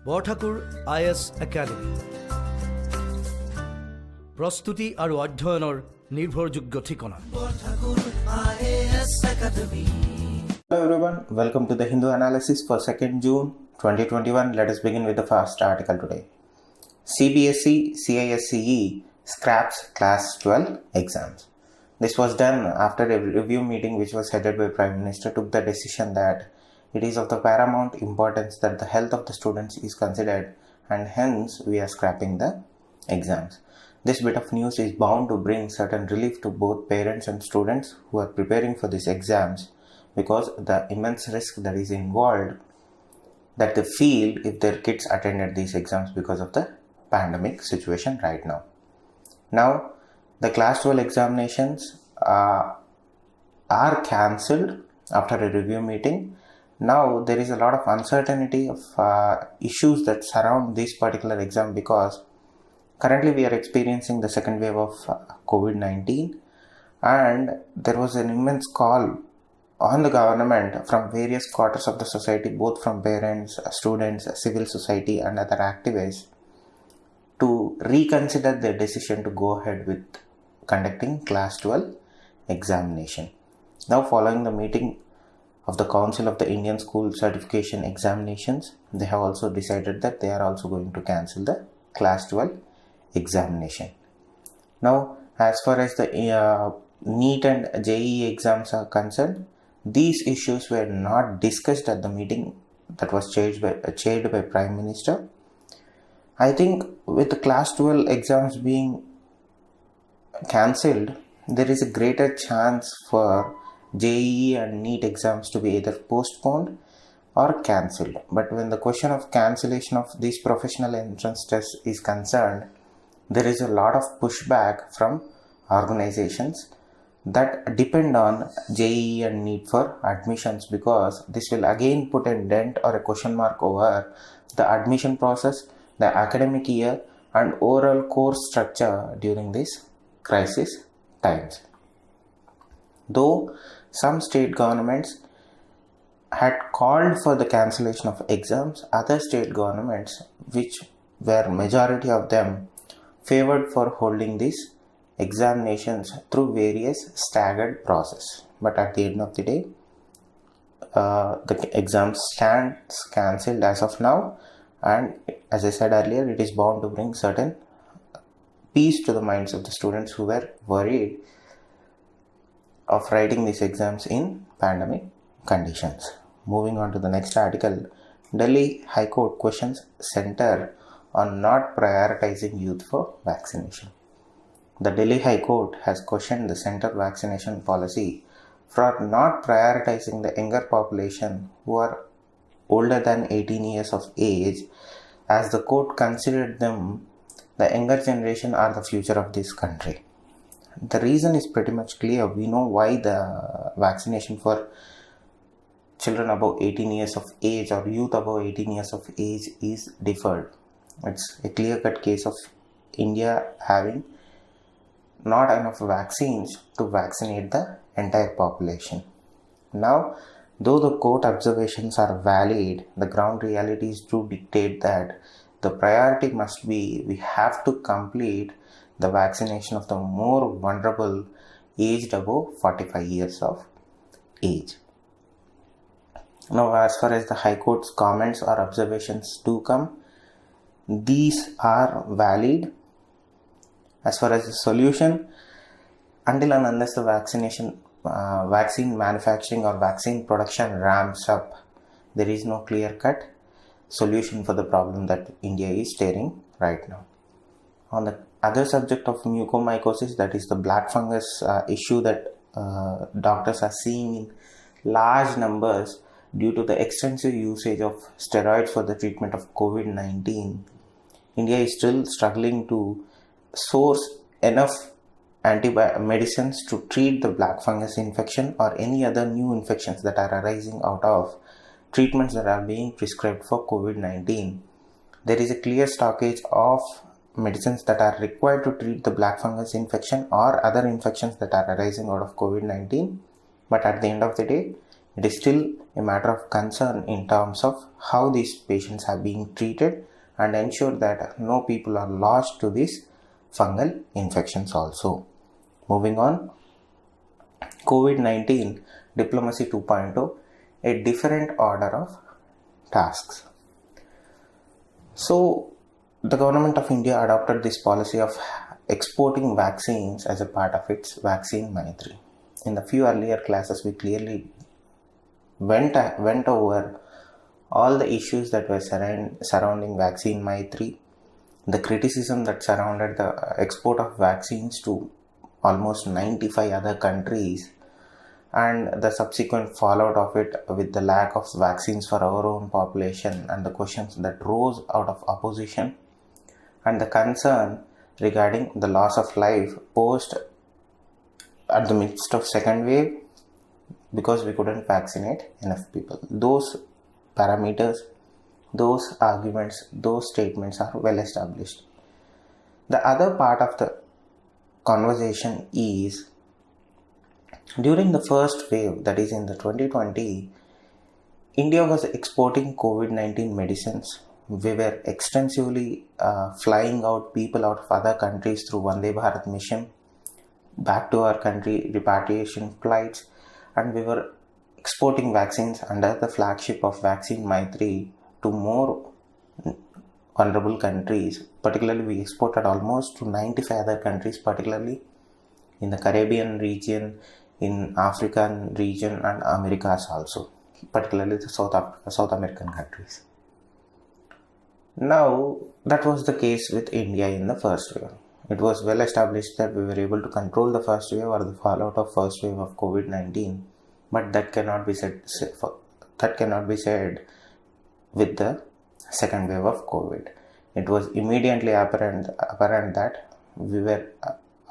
Borthakur IS academy প্ৰস্তুতি আৰু অধ্যয়নৰ নিৰ্ভৰযোগ্য ঠিকনা। Hello everyone, welcome to the Hindu analysis for 2nd June 2021. Let us begin with the first article today. CBSE CISCE scraps class 12 exams. This was done after a review meeting which was headed by Prime Minister took the decision that it is of the paramount importance that the health of the students is considered, and hence we are scrapping the exams. This bit of news is bound to bring certain relief to both parents and students who are preparing for these exams, because the immense risk that is involved that they feel if their kids attended these exams because of the pandemic situation right now. Now, the class 12 examinations are cancelled after a review meeting. Now, there is a lot of uncertainty of issues that surround this particular exam, because currently we are experiencing the second wave of COVID-19, and there was an immense call on the government from various quarters of the society, both from parents, students, civil society and other activists, to reconsider their decision to go ahead with conducting class 12 examination. Now, following the meeting of the Council of the Indian School Certification Examinations, they have also decided that they are also going to cancel the class 12 examination. Now, as far as the NEET and JEE exams are concerned, these issues were not discussed at the meeting that was chaired by Prime Minister. I think with the class 12 exams being cancelled, there is a greater chance for JEE and NEET exams to be either postponed or cancelled. But when the question of cancellation of these professional entrance tests is concerned, there is a lot of pushback from organizations that depend on JEE and NEET for admissions, because this will again put a dent or a question mark over the admission process, the academic year and overall course structure during these crisis times. Though some state governments had called for the cancellation of exams, other state governments, which were majority of them, favored for holding these examinations through various staggered process. But at the end of the day, the exam stands cancelled as of now, and as I said earlier, it is bound to bring certain peace to the minds of the students who were worried of writing these exams in pandemic conditions. Moving on to the next article, Delhi High Court questions center on not prioritizing youth for vaccination. The Delhi High Court has questioned the center vaccination policy for not prioritizing the younger population who are older than 18 years of age, as the court considered them the younger generation are the future of this country. The reason is pretty much clear. We know why the vaccination for children above 18 years of age or youth above 18 years of age is deferred. It's a clear-cut case of India having not enough vaccines to vaccinate the entire population. Now, though the court observations are valid, the ground realities do dictate that the priority must be we have to complete the vaccination of the more vulnerable aged above 45 years of age. Now, as far as the High Court's comments or observations do come, these are valid. As far as the solution, until and unless the vaccine manufacturing or vaccine production ramps up, there is no clear-cut solution for the problem that India is staring right now. On the other subject of mucormycosis, that is the black fungus issue that doctors are seeing in large numbers due to the extensive usage of steroids for the treatment of COVID-19, India is still struggling to source enough medicines to treat the black fungus infection or any other new infections that are arising out of treatments that are being prescribed for COVID-19. There is a clear stockage of medicines that are required to treat the black fungus infection or other infections that are arising out of COVID-19, but at the end of the day, It is still a matter of concern in terms of how these patients are being treated and ensure that no people are lost to these fungal infections also. Moving on, COVID-19 Diplomacy 2.0, a different order of tasks. So, the government of India adopted this policy of exporting vaccines as a part of its vaccine Maitri. In the few earlier classes, we clearly went over all the issues that were surrounding vaccine Maitri, the criticism that surrounded the export of vaccines to almost 95 other countries, and the subsequent fallout of it with the lack of vaccines for our own population, and the questions that rose out of opposition, and the concern regarding the loss of life posed at the midst of second wave because we couldn't vaccinate enough people. Those parameters, those arguments, those statements are well established. The other part of the conversation is, during the first wave, that is in the 2020, India was exporting COVID-19 medicines. We were extensively flying out people out of other countries through Vande Bharat mission back to our country, repatriation flights, and we were exporting vaccines under the flagship of Vaccine Maitri to more vulnerable countries. Particularly, we exported almost to 95 other countries, particularly in the Caribbean region, in African region, and Americas also, particularly the South American countries. Now, that was the case with India in the first wave. It was well established that we were able to control the first wave or the fallout of first wave of COVID-19, but that cannot be said with the second wave of COVID. It was immediately apparent that we were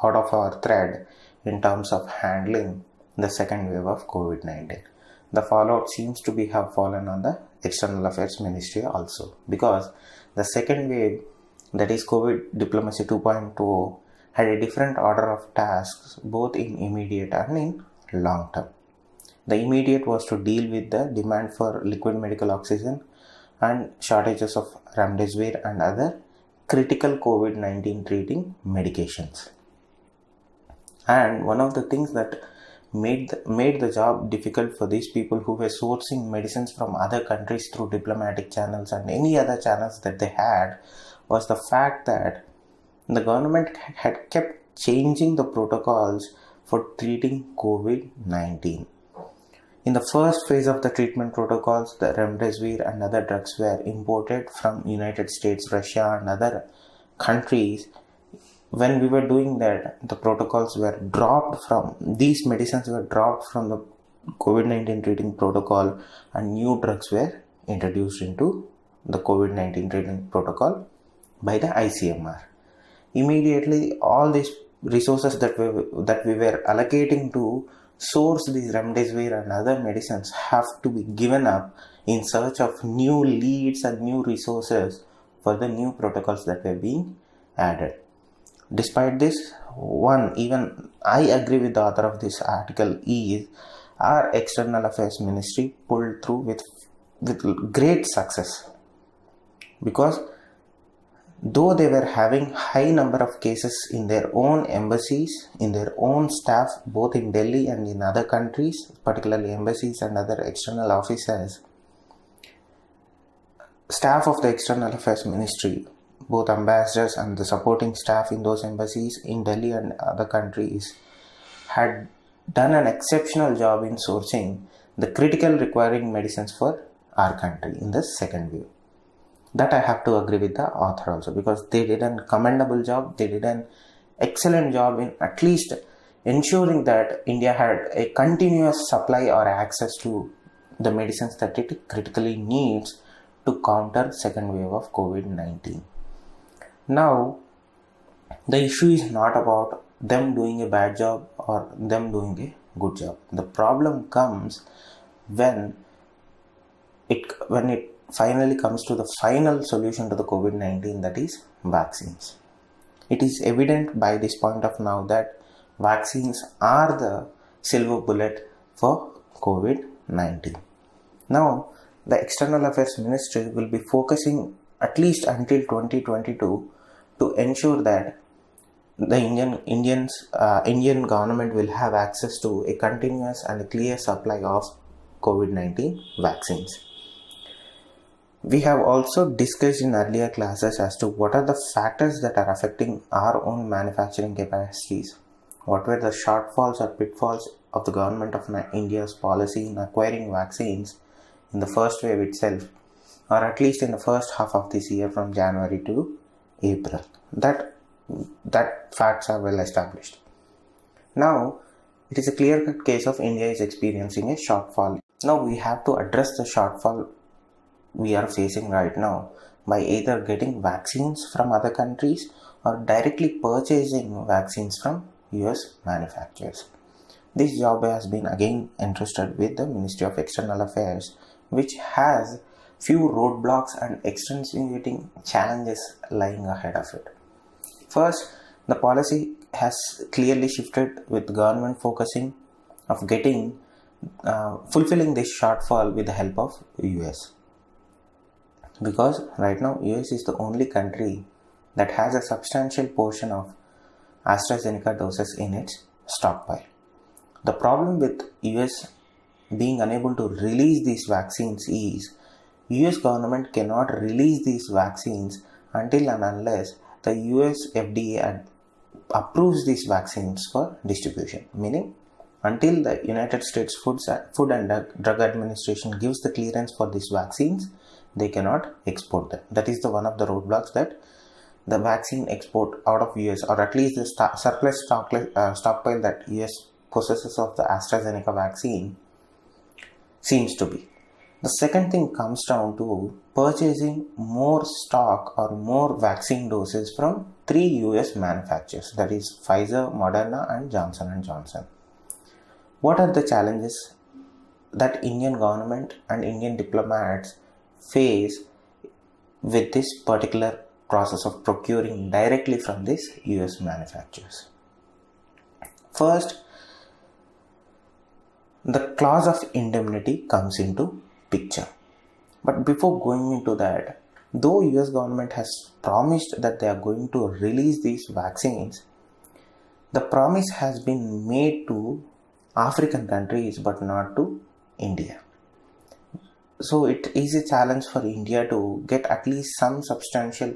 out of our thread in terms of handling the second wave of COVID-19. The fallout seems to have fallen on the External Affairs Ministry also, because the second wave, that is COVID Diplomacy 2.0, had a different order of tasks both in immediate and in long term. The immediate was to deal with the demand for liquid medical oxygen and shortages of remdesivir and other critical COVID-19 treating medications. And one of the things that made the job difficult for these people who were sourcing medicines from other countries through diplomatic channels and any other channels that they had was the fact that the government had kept changing the protocols for treating COVID-19. In the first phase of the treatment protocols, the remdesivir and other drugs were imported from United States, Russia, and other countries. When we were doing that, the protocols were dropped from, these medicines were dropped from the COVID-19 treating protocol, and new drugs were introduced into the COVID-19 treating protocol by the ICMR. Immediately, all these resources that we were allocating to source these remdesivir and other medicines have to be given up in search of new leads and new resources for the new protocols that were being added. Despite this, even I agree with the author of this article, is our External Affairs Ministry pulled through with great success, because though they were having high number of cases in their own embassies, in their own staff, both in Delhi and in other countries, particularly embassies and other external offices, staff of the External Affairs Ministry, both ambassadors and the supporting staff in those embassies in Delhi and other countries, had done an exceptional job in sourcing the critical requiring medicines for our country in the second wave. That I have to agree with the author also, because they did a commendable job. They did an excellent job in at least ensuring that India had a continuous supply or access to the medicines that it critically needs to counter second wave of COVID-19. Now, the issue is not about them doing a bad job or them doing a good job. The problem comes when it finally comes to the final solution to the COVID-19, that is vaccines. It is evident by this point of now that vaccines are the silver bullet for COVID COVID-19. Now, the External Affairs Ministry will be focusing at least until 2022 to ensure that the Indian government will have access to a continuous and a clear supply of COVID-19 vaccines. We have also discussed in earlier classes as to what are the factors that are affecting our own manufacturing capacities. What were the shortfalls or pitfalls of the government of India's policy in acquiring vaccines in the first wave itself, or at least in the first half of this year from January to April. That facts are well established. Now, it is a clear-cut case of India is experiencing a shortfall. Now, we have to address the shortfall we are facing right now by either getting vaccines from other countries or directly purchasing vaccines from US manufacturers. This job has been again entrusted with the Ministry of External Affairs, which has few roadblocks and extenuating challenges lying ahead of it. First, the policy has clearly shifted with government focusing of fulfilling this shortfall with the help of US. Because right now US is the only country that has a substantial portion of AstraZeneca doses in its stockpile. The problem with US being unable to release these vaccines is US government cannot release these vaccines until and unless the US FDA approves these vaccines for distribution. Meaning, until the United States Food and Drug Administration gives the clearance for these vaccines, they cannot export them. That is one of the roadblocks that the vaccine export out of US, or at least the surplus stockpile that US possesses of the AstraZeneca vaccine, seems to be. The second thing comes down to purchasing more stock or more vaccine doses from 3 US manufacturers, that is Pfizer, Moderna and Johnson & Johnson. What are the challenges that Indian government and Indian diplomats face with this particular process of procuring directly from these US manufacturers? First, the clause of indemnity comes into picture. But before going into that, though US government has promised that they are going to release these vaccines, the promise has been made to African countries but not to India. So it is a challenge for India to get at least some substantial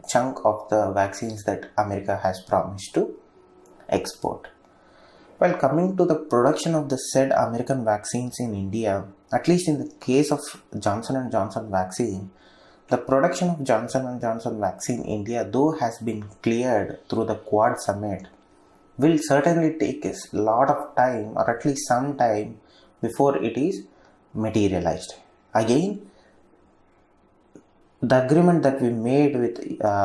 chunk of the vaccines that America has promised to export. While coming to the production of the said American vaccines in India, at least in the case of Johnson & Johnson vaccine, the production of Johnson & Johnson vaccine in India, though has been cleared through the Quad Summit, will certainly take a lot of time, or at least some time, before it is materialized. Again, the agreement that we made with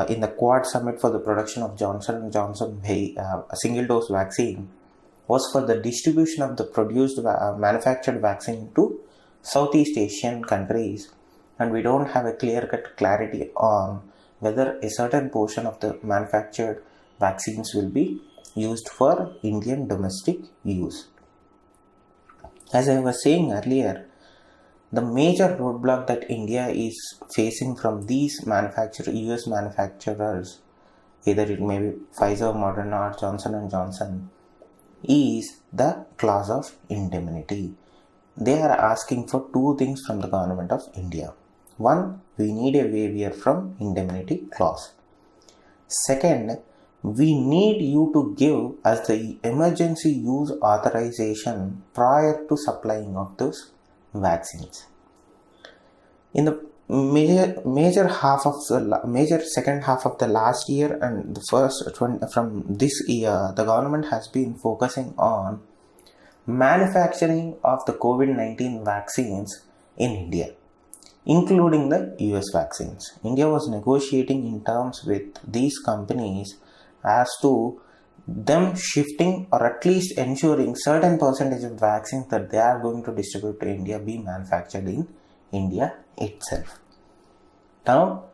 in the Quad Summit for the production of Johnson & Johnson a single dose vaccine was for the distribution of the produced manufactured vaccine to Southeast Asian countries, and we don't have a clear-cut clarity on whether a certain portion of the manufactured vaccines will be used for Indian domestic use. As I was saying earlier, the major roadblock that India is facing from these US manufacturers, either it may be Pfizer, Moderna or Johnson & Johnson, is the clause of indemnity. They are asking for two things from the government of India. One, we need a waiver from indemnity clause. Second, we need you to give us the emergency use authorization prior to supplying of those vaccines. In the major second half of the last year and the first from this year, the government has been focusing on manufacturing of the COVID-19 vaccines in India, including the US vaccines. India was negotiating in terms with these companies as to them shifting or at least ensuring certain percentage of vaccines that they are going to distribute to India be manufactured in India itself. Now,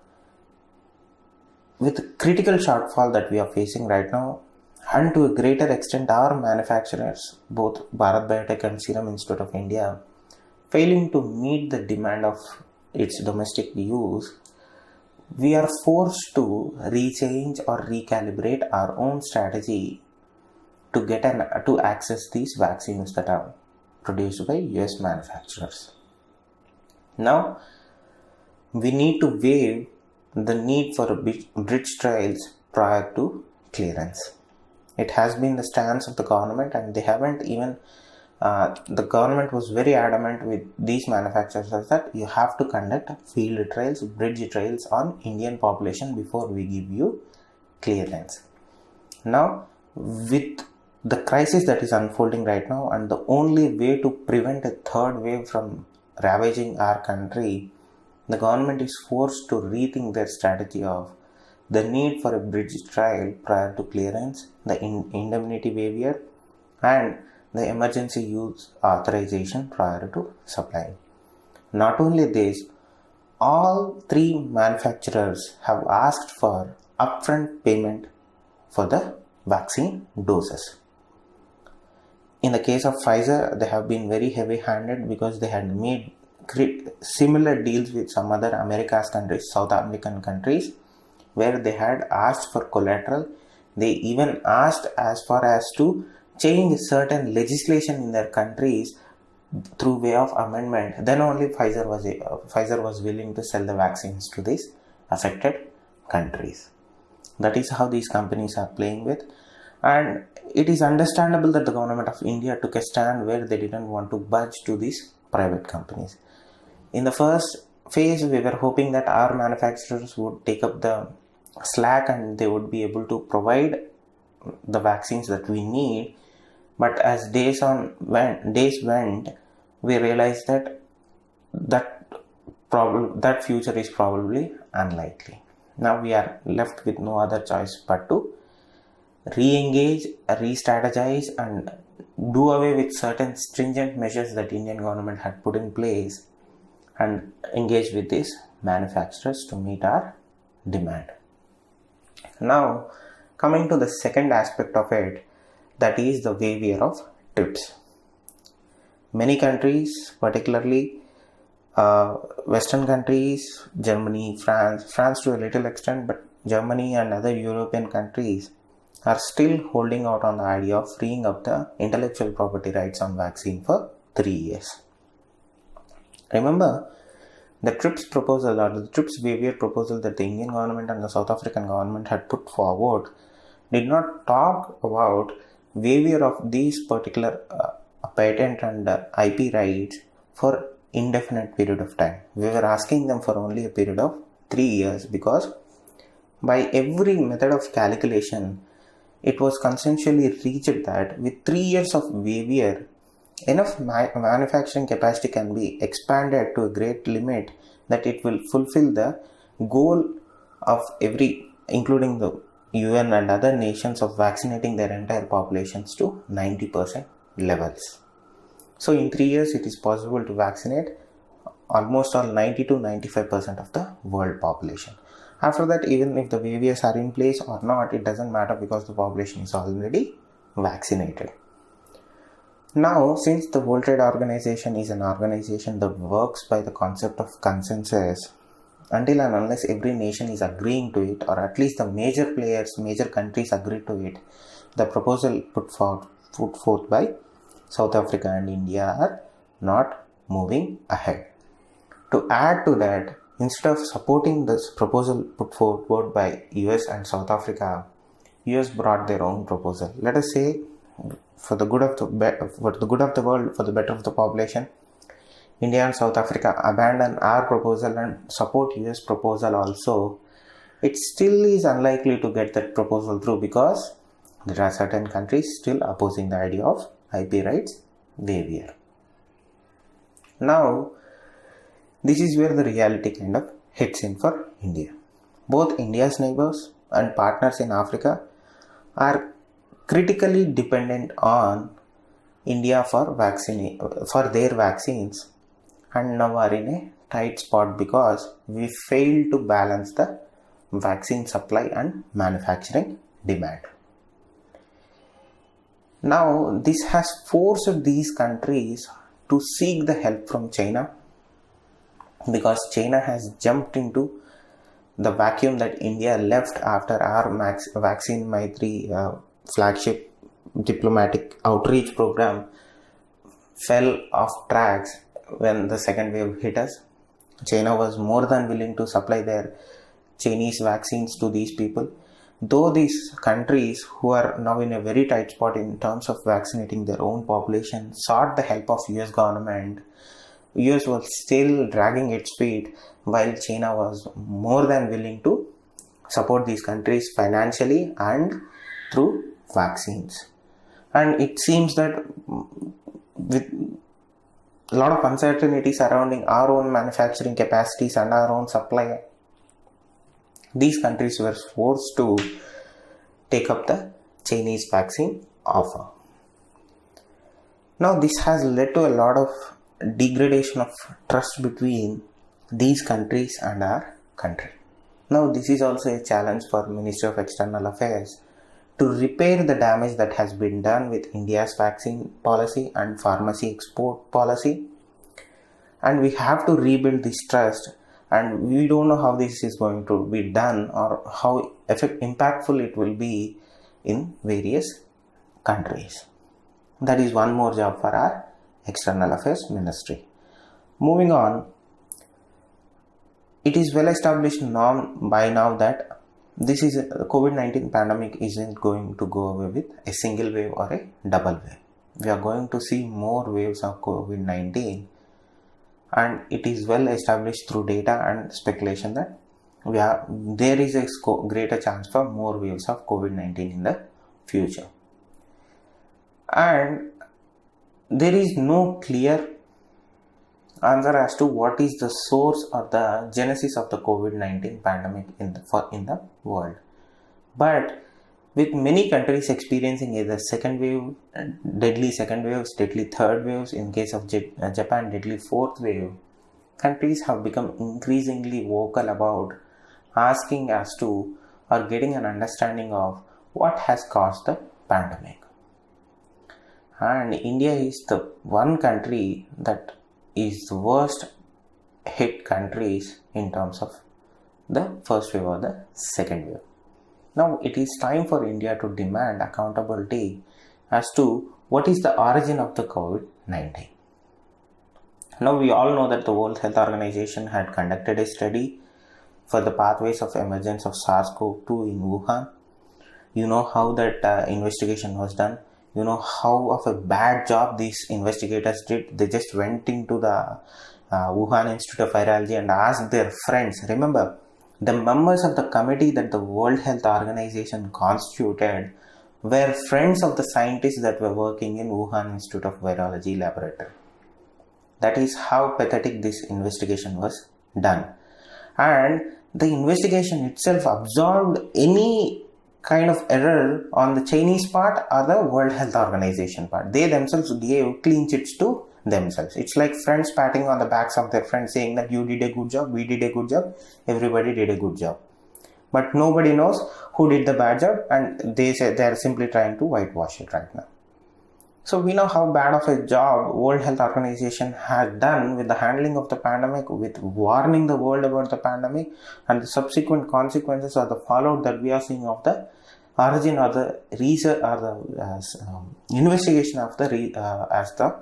with the critical shortfall that we are facing right now, and to a greater extent our manufacturers, both Bharat Biotech and Serum Institute of India, failing to meet the demand of its domestic use, we are forced to rechange or recalibrate our own strategy to access these vaccines that are produced by US manufacturers. Now, we need to waive the need for bridge trials prior to clearance. It has been the stance of the government, and they haven't even the government was very adamant with these manufacturers that you have to conduct field trials, bridge trials on Indian population before we give you clearance. Now, with the crisis that is unfolding right now, and the only way to prevent a third wave from ravaging our country, the government is forced to rethink their strategy of the need for a bridge trial prior to clearance, the indemnity waiver, and the emergency use authorization prior to supplying. Not only this, all three manufacturers have asked for upfront payment for the vaccine doses. In the case of Pfizer, they have been very heavy-handed because they had made similar deals with some other Americas countries, South American countries, where they had asked for collateral. They even asked as far as to change certain legislation in their countries through way of amendment. Then only Pfizer was willing to sell the vaccines to these affected countries. That is how these companies are playing with, and it is understandable that the government of India took a stand where they didn't want to budge to these private companies. In the first phase, we were hoping that our manufacturers would take up the slack and they would be able to provide the vaccines that we need. But as days went, we realized that future is probably unlikely. Now we are left with no other choice but to re-engage, re-strategize, and do away with certain stringent measures that Indian government had put in place and engage with these manufacturers to meet our demand. Now, coming to the second aspect of it, that is the waiver of TRIPS. Many countries, particularly Western countries, Germany, France to a little extent, but Germany and other European countries are still holding out on the idea of freeing up the intellectual property rights on vaccine for 3 years. Remember, the TRIPS proposal or the TRIPS waiver proposal that the Indian government and the South African government had put forward did not talk about waiver of these particular patent and IP rights for indefinite period of time. We were asking them for only a period of 3 years because by every method of calculation, it was consensually reached that with 3 years of waiver, enough manufacturing capacity can be expanded to a great limit that it will fulfill the goal of including the UN and other nations, of vaccinating their entire populations to 90% levels. So in 3 years, it is possible to vaccinate almost all 90 to 95% of the world population. After that, even if the waivers are in place or not, it doesn't matter because the population is already vaccinated. Now, since the World Trade Organization is an organization that works by the concept of consensus, until and unless every nation is agreeing to it, or at least the major countries agree to it, the proposal put forth by South Africa and India are not moving ahead. To add to that, instead of supporting this proposal put forward by US and South Africa, US brought their own proposal. Let us say, for the good of the world, for the better of the population, India and South Africa abandon our proposal and support US proposal also. It still is unlikely to get that proposal through because there are certain countries still opposing the idea of IP rights waiver. Now, this is where the reality kind of hits in for India. Both India's neighbors and partners in Africa are critically dependent on India for their vaccines, and now are in a tight spot because we failed to balance the vaccine supply and manufacturing demand. Now, this has forced these countries to seek the help from China, because China has jumped into the vacuum that India left after our Vaccine Maitri flagship diplomatic outreach program fell off tracks when the second wave hit us. China was more than willing to supply their Chinese vaccines to these people. Though these countries, who are now in a very tight spot in terms of vaccinating their own population, sought the help of US government, US was still dragging its feet, while China was more than willing to support these countries financially and through vaccines. And it seems that with a lot of uncertainty surrounding our own manufacturing capacities and our own supply, these countries were forced to take up the Chinese vaccine offer. Now, this has led to a lot of degradation of trust between these countries and our country. Now, this is also a challenge for Ministry of External Affairs to repair the damage that has been done with India's vaccine policy and pharmacy export policy. And we have to rebuild this trust, and we don't know how this is going to be done or how impactful it will be in various countries. That is one more job for our External Affairs Ministry. Moving on, it is well established norm by now that this is the COVID-19 pandemic isn't going to go away with a single wave or a double wave. We are going to see more waves of COVID-19, and it is well established through data and speculation that there is a greater chance for more waves of COVID-19 in the future. And there is no clear answer as to what is the source or the genesis of the COVID-19 pandemic in the world. But with many countries experiencing either second wave, deadly second waves, deadly third waves, in case of Japan, deadly fourth wave, countries have become increasingly vocal about asking as to or getting an understanding of what has caused the pandemic. And India is the one country that is the worst hit countries in terms of the first wave or the second wave. Now it is time for India to demand accountability as to what is the origin of the COVID-19. Now we all know that the World Health Organization had conducted a study for the pathways of emergence of SARS-CoV-2 in Wuhan. You know how that investigation was done. You know how of a bad job these investigators did. They just went into the Wuhan Institute of Virology and asked their friends. Remember, the members of the committee that the World Health Organization constituted were friends of the scientists that were working in Wuhan Institute of Virology laboratory. That is how pathetic this investigation was done. And the investigation itself absolved any kind of error on the Chinese part or the World Health Organization part. They themselves gave clean chits to themselves. It's like friends patting on the backs of their friends saying that you did a good job, we did a good job, everybody did a good job. But nobody knows who did the bad job, and they say they are simply trying to whitewash it right now. So we know how bad of a job World Health Organization had done with the handling of the pandemic, with warning the world about the pandemic, and the subsequent consequences or the fallout that we are seeing of the origin or the research or the investigation of the as the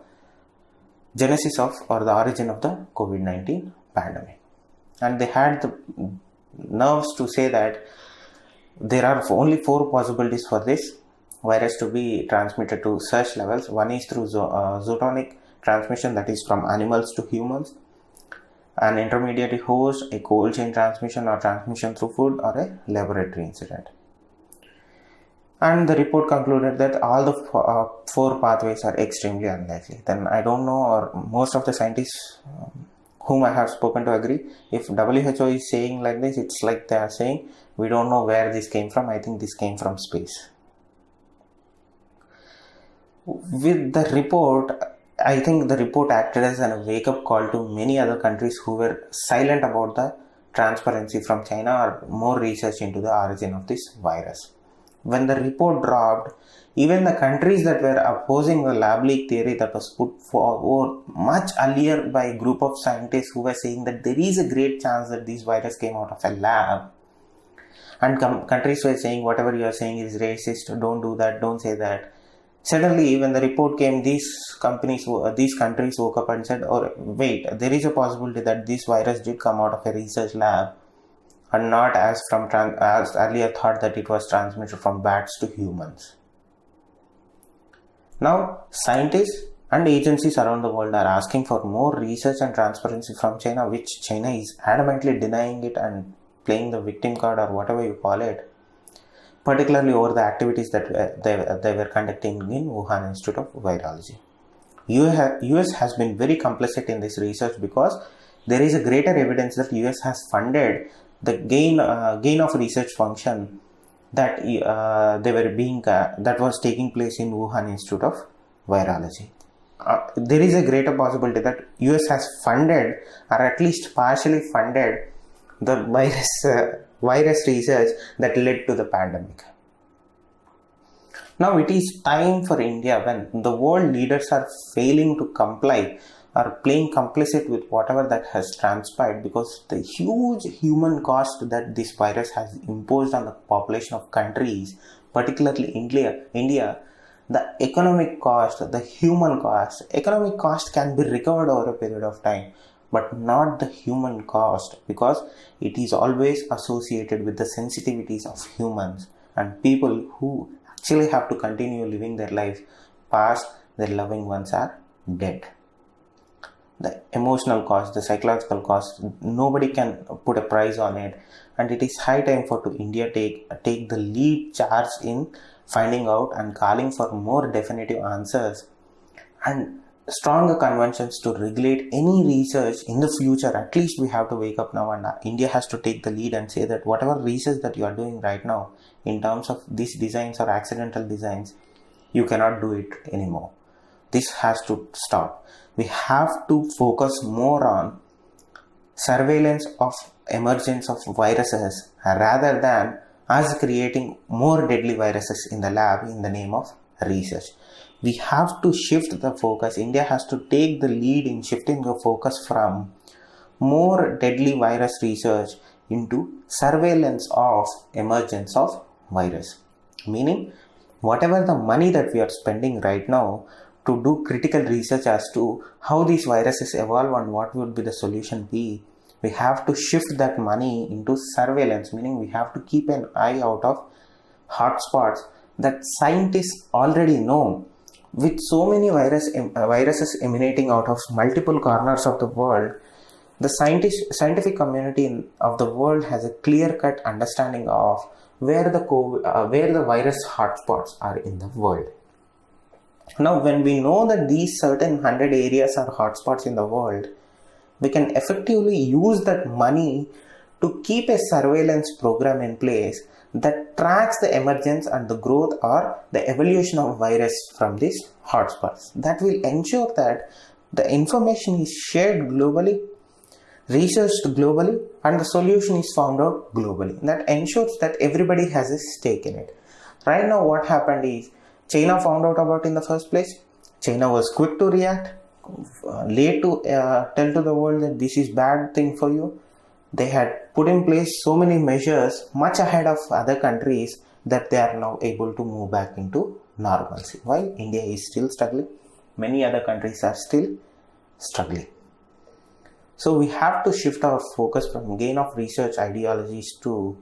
genesis of or the origin of the COVID-19 pandemic. And they had the nerves to say that there are only 4 possibilities for this virus to be transmitted to such levels. One is through zoonotic transmission, that is from animals to humans, an intermediary host, a cold chain transmission or transmission through food, or a laboratory incident. And the report concluded that all the 4 pathways are extremely unlikely. Then I don't know, or most of the scientists whom I have spoken to agree. If WHO is saying like this, it's like they are saying, we don't know where this came from. I think this came from space. With the report, I think the report acted as a wake-up call to many other countries who were silent about the transparency from China or more research into the origin of this virus. when the report dropped, even the countries that were opposing the lab leak theory that was put forward much earlier by a group of scientists who were saying that there is a great chance that this virus came out of a lab, and countries were saying whatever you are saying is racist, don't do that, don't say that. Suddenly, when the report came, these countries woke up and said, oh wait, there is a possibility that this virus did come out of a research lab, and not as earlier thought that it was transmitted from bats to humans. Now, scientists and agencies around the world are asking for more research and transparency from China, which China is adamantly denying it and playing the victim card or whatever you call it, particularly over the activities that they were conducting in Wuhan Institute of Virology. US has been very complicit in this research because there is a greater evidence that US has funded the gain of research function that that was taking place in Wuhan Institute of Virology. There is a greater possibility that US has funded or at least partially funded the virus research that led to the pandemic. Now it is time for India, when the world leaders are failing to comply or playing complicit with whatever that has transpired, because the huge human cost that this virus has imposed on the population of countries, particularly India, the economic cost, the human cost. Economic cost can be recovered over a period of time, but not the human cost, because it is always associated with the sensitivities of humans and people who actually have to continue living their life past their loving ones are dead. The emotional cost, the psychological cost, nobody can put a price on it, and it is high time for India take the lead charge in finding out and calling for more definitive answers and stronger conventions to regulate any research in the future. At least we have to wake up now, and India has to take the lead and say that whatever research that you are doing right now in terms of these designs or accidental designs, you cannot do it anymore. This has to stop. We have to focus more on surveillance of emergence of viruses rather than us creating more deadly viruses in the lab in the name of research. We have to shift the focus. India has to take the lead in shifting the focus from more deadly virus research into surveillance of emergence of virus. Meaning, whatever the money that we are spending right now to do critical research as to how these viruses evolve and what would be the solution be, we have to shift that money into surveillance, meaning we have to keep an eye out of hotspots that scientists already know. With so many viruses emanating out of multiple corners of the world, the scientific community of the world has a clear-cut understanding of where the virus hotspots are in the world. Now, when we know that these certain 100 areas are hotspots in the world, we can effectively use that money to keep a surveillance program in place that tracks the emergence and the growth or the evolution of virus from these hotspots. That will ensure that the information is shared globally, researched globally, and the solution is found out globally. That ensures that everybody has a stake in it. Right now, what happened is China found out about in the first place. China was quick to react, late to tell to the world that this is bad thing for you. They had put in place so many measures much ahead of other countries that they are now able to move back into normalcy. While India is still struggling, many other countries are still struggling. So we have to shift our focus from gain of research ideologies to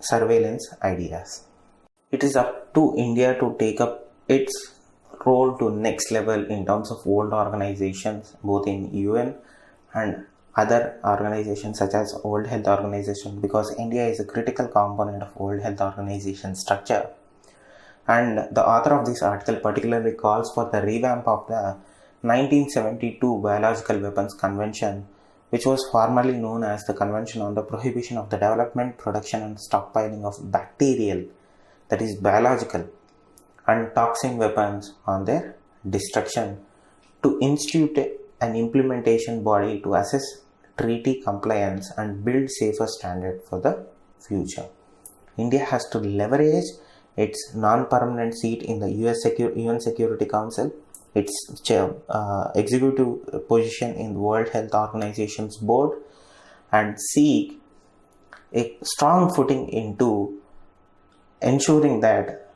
surveillance ideas. It is up to India to take up its role to next level in terms of world organizations, both in UN and other organizations such as World Health Organization, because India is a critical component of World Health Organization structure. And the author of this article particularly calls for the revamp of the 1972 Biological Weapons Convention, which was formerly known as the Convention on the Prohibition of the Development, Production and Stockpiling of Bacterial, that is biological, and toxin weapons on their destruction, to institute an implementation body to assess treaty compliance and build safer standard for the future. India has to leverage its non-permanent seat in the UN Security Council, its executive position in the World Health Organization's board, and seek a strong footing into ensuring that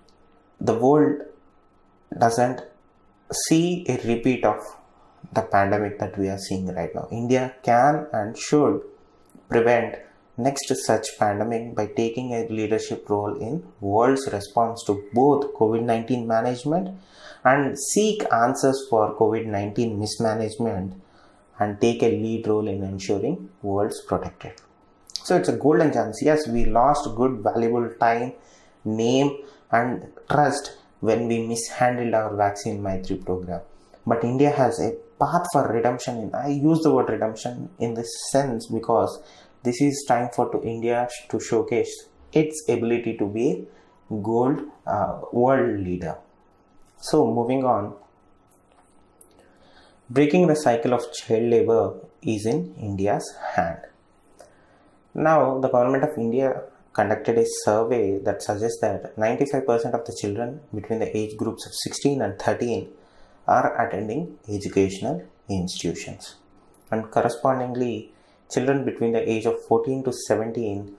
the world doesn't see a repeat of the pandemic that we are seeing right now. India can and should prevent next such pandemic by taking a leadership role in world's response to both COVID-19 management and seek answers for COVID-19 mismanagement and take a lead role in ensuring world's protected. So it's a golden chance. Yes, we lost good valuable time, name and trust when we mishandled our vaccine Maitri program. But India has a path for redemption. I use the word redemption in this sense because this is time for India to showcase its ability to be a world leader. So moving on, breaking the cycle of child labor is in India's hand. Now, the government of India conducted a survey that suggests that 95% of the children between the age groups of 16 and 13 are attending educational institutions. And correspondingly, children between the age of 14 to 17,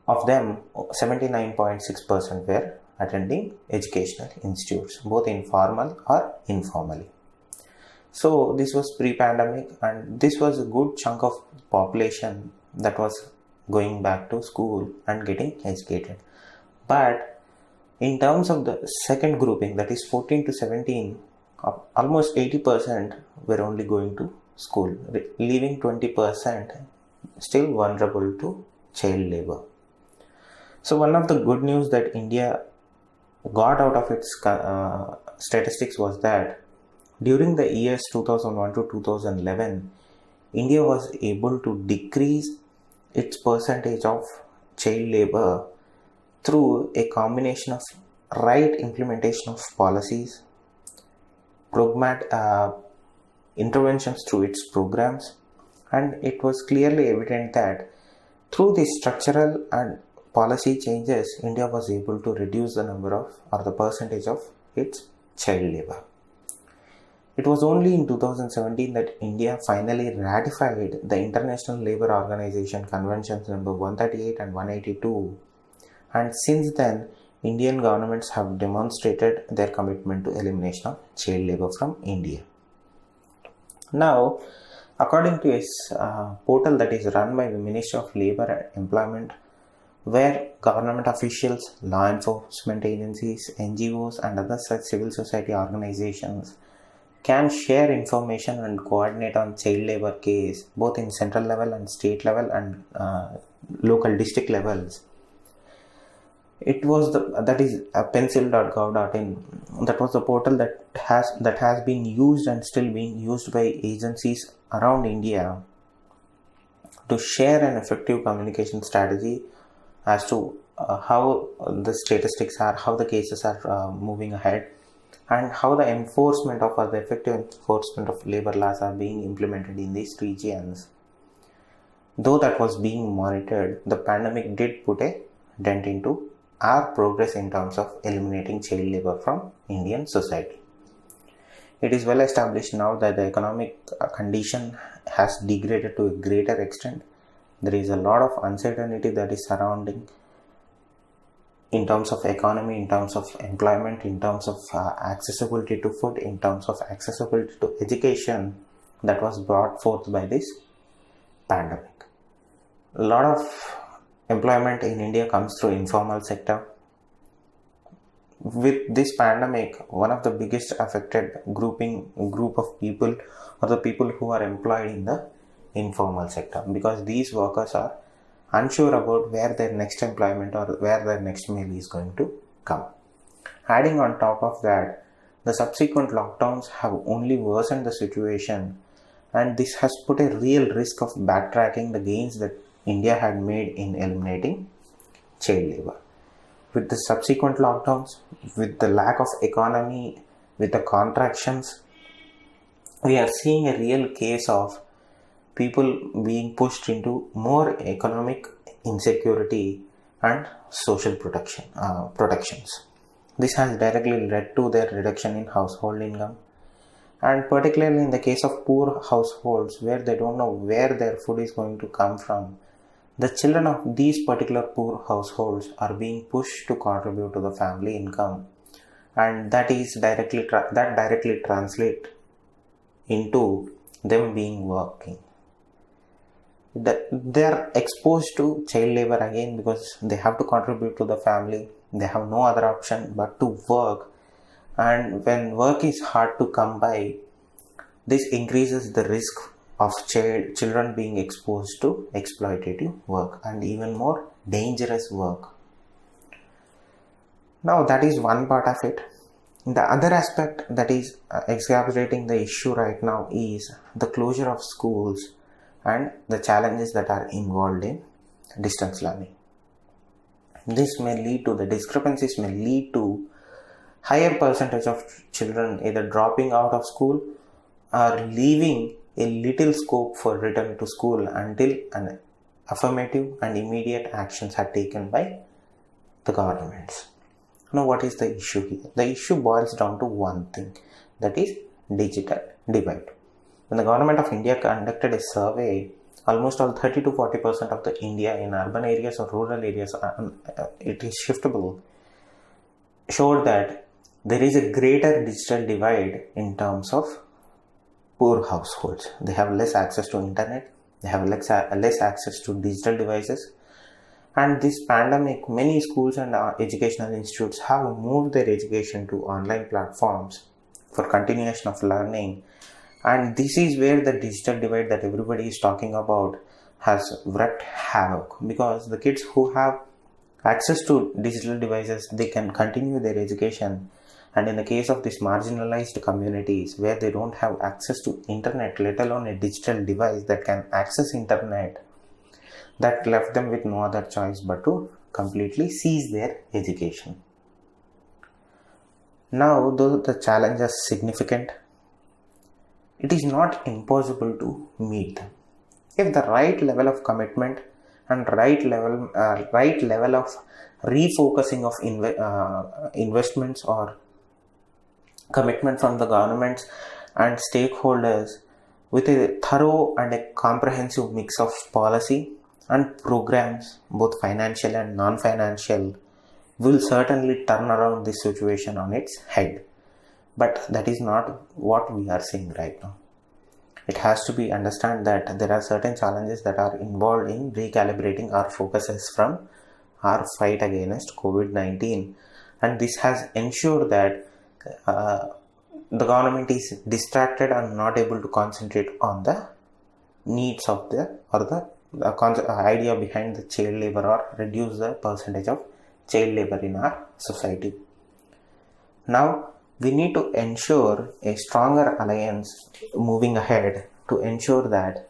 of them 79.6% were attending educational institutes, both informal or informally. So this was pre-pandemic, and this was a good chunk of population that was going back to school and getting educated. But in terms of the second grouping, that is 14 to 17, almost 80% were only going to school, leaving 20% still vulnerable to child labor. So one of the good news that India got out of its statistics was that during the years 2001 to 2011, India was able to decrease its percentage of child labor through a combination of right implementation of policies, interventions through its programs, and it was clearly evident that through the structural and policy changes, India was able to reduce the number of or the percentage of its child labor. It was only in 2017 that India finally ratified the International Labour Organization Conventions number 138 and 182, and since then Indian governments have demonstrated their commitment to elimination of child labor from India. Now, according to a portal that is run by the Ministry of Labour and Employment, where government officials, law enforcement agencies, NGOs and other such civil society organizations can share information and coordinate on child labor case both in central level and state level and local district levels. It was that is pencil.gov.in. That was the portal that has been used and still being used by agencies around India to share an effective communication strategy as to how the statistics are, how the cases are moving ahead, and how the enforcement of the effective enforcement of labor laws are being implemented in these regions. Though that was being monitored, the pandemic did put a dent into our progress in terms of eliminating child labor from Indian society. It is well established now that the economic condition has degraded to a greater extent. There is a lot of uncertainty that is surrounding in terms of economy, in terms of employment, in terms of accessibility to food, in terms of accessibility to education that was brought forth by this pandemic. A lot of employment in India comes through informal sector. With this pandemic, one of the biggest affected group of people are the people who are employed in the informal sector, because these workers are unsure about where their next employment or where their next meal is going to come. Adding on top of that, the subsequent lockdowns have only worsened the situation, and this has put a real risk of backtracking the gains that India had made in eliminating child labor. With the subsequent lockdowns, with the lack of economy, with the contractions, we are seeing a real case of people being pushed into more economic insecurity and social protections. This has directly led to their reduction in household income, and particularly in the case of poor households where they don't know where their food is going to come from, the children of these particular poor households are being pushed to contribute to the family income, and that directly translate into them being working. They are exposed to child labor again because they have to contribute to the family. They have no other option but to work, and when work is hard to come by, this increases the risk of children being exposed to exploitative work and even more dangerous work. Now that is one part of it. The other aspect that is exacerbating the issue right now is the closure of schools and the challenges that are involved in distance learning. This may lead to, the discrepancies may lead to higher percentage of children either dropping out of school or leaving a little scope for return to school until an affirmative and immediate actions are taken by the governments. Now what is the issue here? The issue boils down to one thing, that is digital divide. When the government of India conducted a survey, almost all 30 to 40% of the India in urban areas or rural areas, it is shiftable, showed that there is a greater digital divide in terms of poor households. They have less access to internet, they have less access to digital devices, and this pandemic, many schools and educational institutes have moved their education to online platforms for continuation of learning. And this is where the digital divide that everybody is talking about has wreaked havoc, because the kids who have access to digital devices, they can continue their education. And in the case of these marginalized communities where they don't have access to internet, let alone a digital device that can access internet, that left them with no other choice but to completely cease their education. Now, though the challenge is significant, it is not impossible to meet them. If the right level of commitment and right level of refocusing of investments or commitment from the governments and stakeholders with a thorough and a comprehensive mix of policy and programs, both financial and non-financial, will certainly turn around this situation on its head. But that is not what we are seeing right now. It has to be understood that there are certain challenges that are involved in recalibrating our focuses from our fight against COVID-19, and this has ensured that the government is distracted and not able to concentrate on the needs of the idea behind the child labor, or reduce the percentage of child labor in our society. Now we need to ensure a stronger alliance moving ahead to ensure that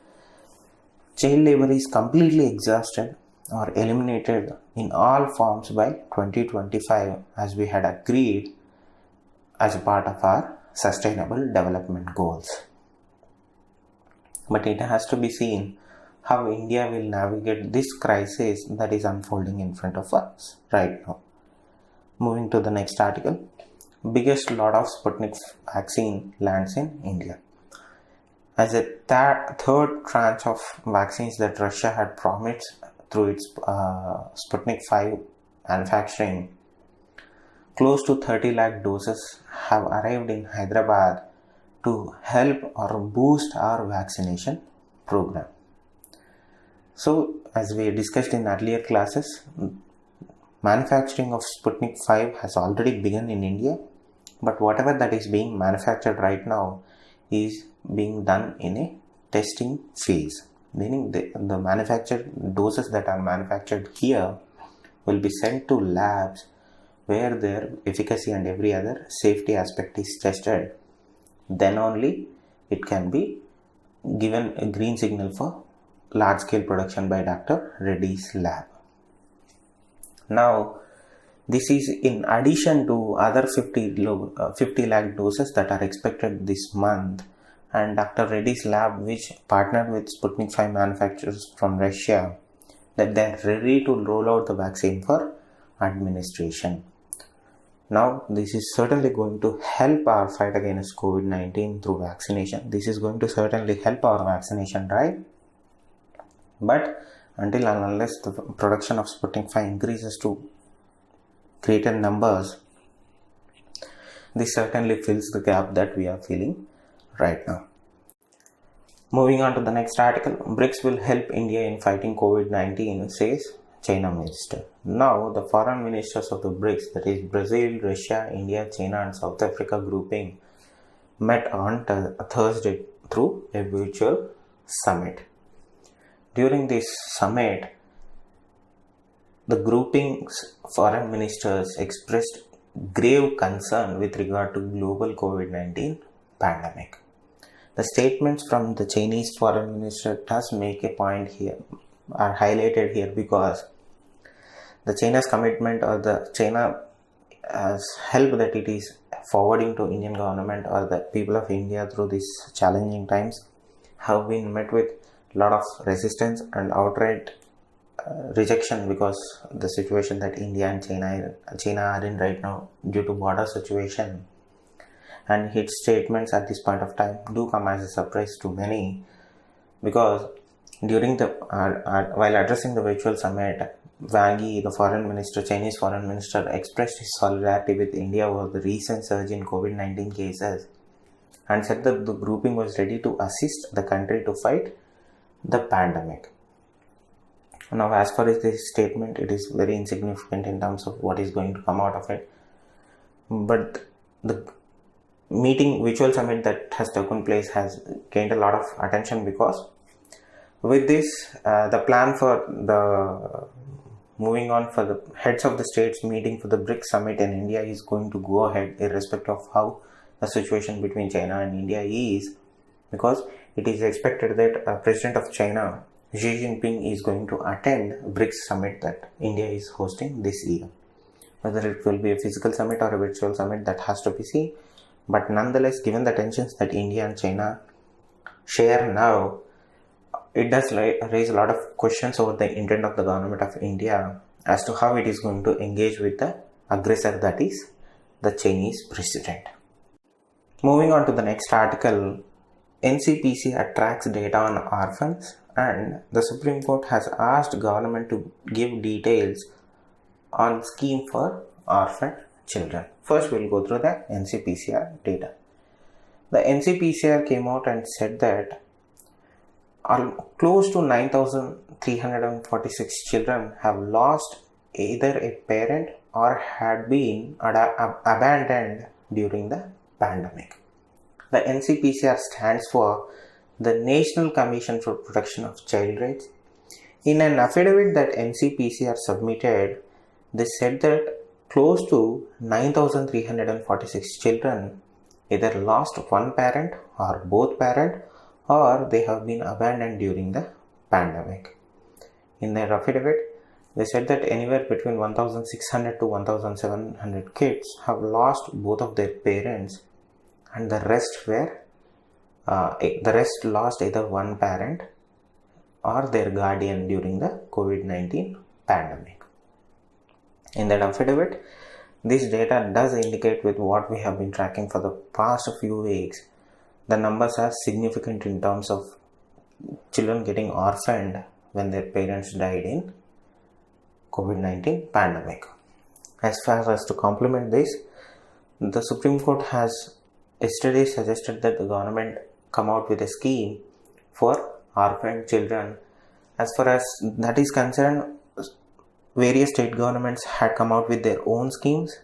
child labor is completely exhausted or eliminated in all forms by 2025, as we had agreed as a part of our sustainable development goals. But it has to be seen how India will navigate this crisis that is unfolding in front of us right now. Moving to the next article. Biggest lot of Sputnik vaccine lands in India. As a third tranche of vaccines that Russia had promised through its Sputnik 5 manufacturing, close to 30 lakh doses have arrived in Hyderabad to help or boost our vaccination program. So, as we discussed in earlier classes, manufacturing of Sputnik 5 has already begun in India, but whatever that is being manufactured right now is being done in a testing phase, meaning the manufactured doses that are manufactured here will be sent to labs where their efficacy and every other safety aspect is tested. Then only it can be given a green signal for large scale production by Dr. Reddy's lab. Now, this is in addition to other 50 lakh doses that are expected this month, and Dr. Reddy's lab, which partnered with Sputnik 5 manufacturers from Russia, that they are ready to roll out the vaccine for administration. Now, this is certainly going to help our fight against COVID-19 through vaccination. This is going to certainly help our vaccination drive. But until and unless the production of Sputnik 5 increases to greater numbers, this certainly fills the gap that we are feeling right now. Moving on to the next article, BRICS will help India in fighting COVID-19, says China minister. Now, the foreign ministers of the BRICS, that is Brazil, Russia, India, China and South Africa grouping, met on Thursday through a virtual summit. During this summit, the grouping's foreign ministers expressed grave concern with regard to global COVID-19 pandemic. The statements from the Chinese foreign minister does make a point here, are highlighted here, because the China's commitment or the China help that it is forwarding to Indian government or the people of India through these challenging times have been met with a lot of resistance and outright rejection, because the situation that India and China are in right now due to border situation, and his statements at this point of time do come as a surprise to many, because during the while addressing the virtual summit, Wang Yi, the foreign minister, Chinese foreign minister, expressed his solidarity with India over the recent surge in COVID-19 cases and said that the grouping was ready to assist the country to fight the pandemic. Now, as far as this statement, it is very insignificant in terms of what is going to come out of it. But the virtual summit that has taken place has gained a lot of attention, because with this, the plan for the moving on for the heads of the states meeting for the BRICS summit in India is going to go ahead irrespective of how the situation between China and India is, because it is expected that President of China, Xi Jinping, is going to attend BRICS summit that India is hosting this year. Whether it will be a physical summit or a virtual summit, that has to be seen. But nonetheless, given the tensions that India and China share now, it does raise a lot of questions over the intent of the government of India as to how it is going to engage with the aggressor, that is the Chinese president. Moving on to the next article, NCPC tracks data on orphans, and the Supreme Court has asked government to give details on scheme for orphan children. First, we'll go through the NCPCR data. The NCPCR came out and said that close to 9,346 children have lost either a parent or had been abandoned during the pandemic. The NCPCR stands for the National Commission for Protection of Child Rights. In an affidavit that NCPCR submitted, they said that close to 9,346 children either lost one parent or both parents, or they have been abandoned during the pandemic. In their affidavit, they said that anywhere between 1,600 to 1,700 kids have lost both of their parents, and the rest lost either one parent or their guardian during the COVID-19 pandemic. In that affidavit, this data does indicate, with what we have been tracking for the past few weeks, the numbers are significant in terms of children getting orphaned when their parents died in COVID-19 pandemic. As far as to complement this, the Supreme Court has yesterday suggested that the government come out with a scheme for orphaned children. As far as that is concerned, various state governments had come out with their own schemes,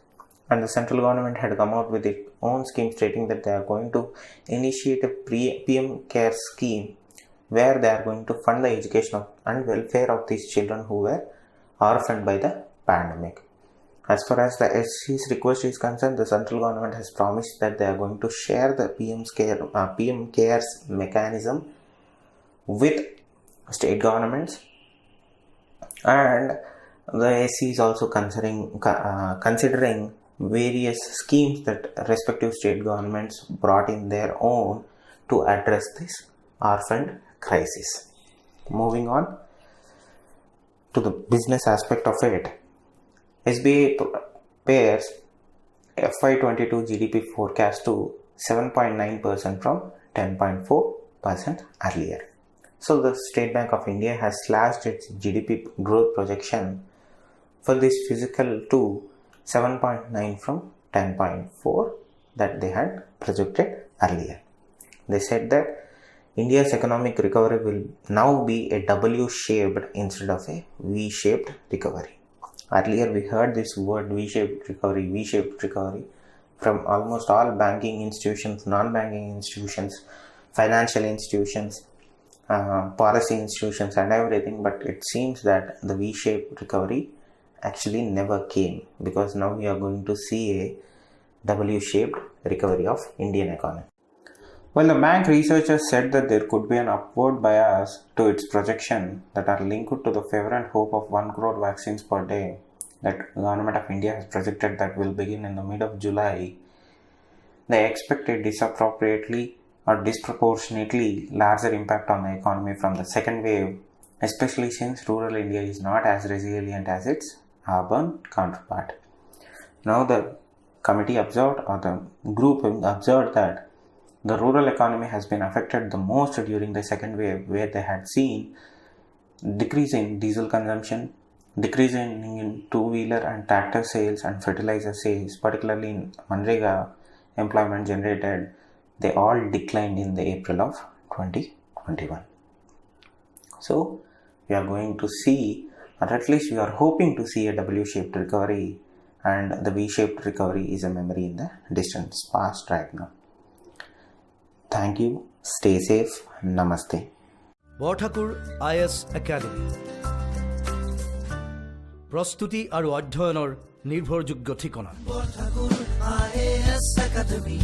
and the central government had come out with its own scheme stating that they are going to initiate a PM Care scheme where they are going to fund the education and welfare of these children who were orphaned by the pandemic. As far as the SC's request is concerned, the central government has promised that they are going to share the PM Cares mechanism with state governments, and the SC is also considering various schemes that respective state governments brought in their own to address this orphan crisis. Moving on, to the business aspect of it, SBI pairs FY22 GDP forecast to 7.9% from 10.4% earlier. So the State Bank of India has slashed its GDP growth projection for this fiscal to 7.9 from 10.4 that they had projected earlier. They said that India's economic recovery will now be a W-shaped instead of a V-shaped recovery. Earlier we heard this word V-shaped recovery from almost all banking institutions, non-banking institutions, financial institutions, policy institutions and everything, but it seems that the V-shaped recovery actually never came, because now we are going to see a W-shaped recovery of Indian economy. Well, the bank researchers said that there could be an upward bias to its projection that are linked to the fervent hope of 1 crore vaccines per day that the Government of India has projected that will begin in the mid of July. They expect a disproportionately larger impact on the economy from the second wave, especially since rural India is not as resilient as its urban counterpart. Now the committee observed, or the group observed, that the rural economy has been affected the most during the second wave, where they had seen decrease in diesel consumption, decrease in two-wheeler and tractor sales and fertilizer sales, particularly in Manrega employment generated. They all declined in the April of 2021. So we are going to see, or at least we are hoping to see, a W-shaped recovery, and the V-shaped recovery is a memory in the distant past right now. Thank you. Stay safe. Namaste. Borthakur IAS academy প্ৰস্তুতি আৰু অধ্যয়নৰ নিৰ্ভৰযোগ্য ঠিকনা। Borthakur IAS academy.